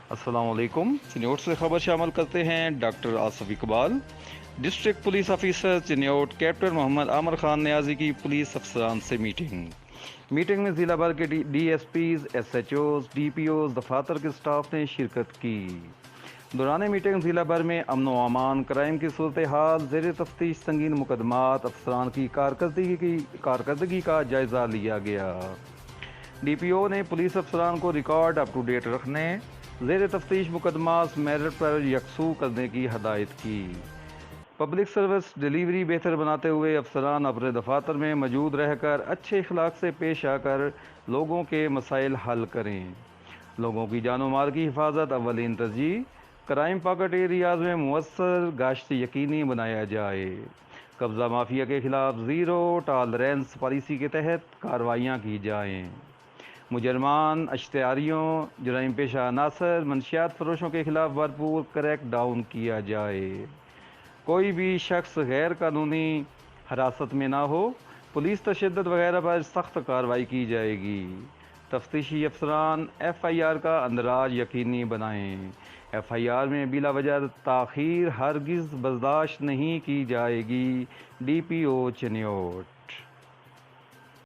अस्सलाम वालेकुम। चिन्योट से खबर शामिल करते हैं doctor Asif Iqbal. District police officer Chiniot captain Mohammad Aamir Khan Niazi की पुलिस अफसरान से मीटिंग में ज़िला भर के DSPs, SHOs, DPOs, दफातर के स्टाफ ने शिरकत की। दौरान मीटिंग ज़िला भर में अमन व अमान, क्राइम की सूरत हाल, ज़ेर तफ्तीश संगीन मुकदमात, अफसरान की कारकर्दगी का जायज़ा लिया गया। DPO ने पुलिस अफसरान को रिकॉर्ड अप टू डेट रखने, ज़ेर तफ्तीश मुकदमात मेरिट पर यकसू करने की हदायत की। पब्लिक सर्विस डिलीवरी बेहतर बनाते हुए अफसरान अपने दफातर में मौजूद रहकर अच्छे अखलाक से पेश आकर लोगों के मसाइल हल करें। लोगों की जान व माल की हिफाजत अव्वलीन तरजीह। क्राइम पॉकेट एरियाज़ में मुअस्सर गाश्त यकीनी बनाया जाए। कब्ज़ा माफिया के खिलाफ ज़ीरो टॉलरेंस पॉलिसी के तहत कार्रवाइयाँ की जाएँ। मुजरमान, अश्तियारियों, जुराइम पेशा अनासर, मनशियात फरोशों के खिलाफ भरपूर क्रैक डाउन किया जाए। कोई भी शख्स गैर कानूनी हिरासत में ना हो। पुलिस तशद्दुद वगैरह पर सख्त कार्रवाई की जाएगी। तफ्तीशी अफसरान FIR का अंदराज यकीनी बनाएँ। FIR में बिला वजह ताख़ीर हरगिज़ बर्दाश्त नहीं की जाएगी। DPO चिन्योट।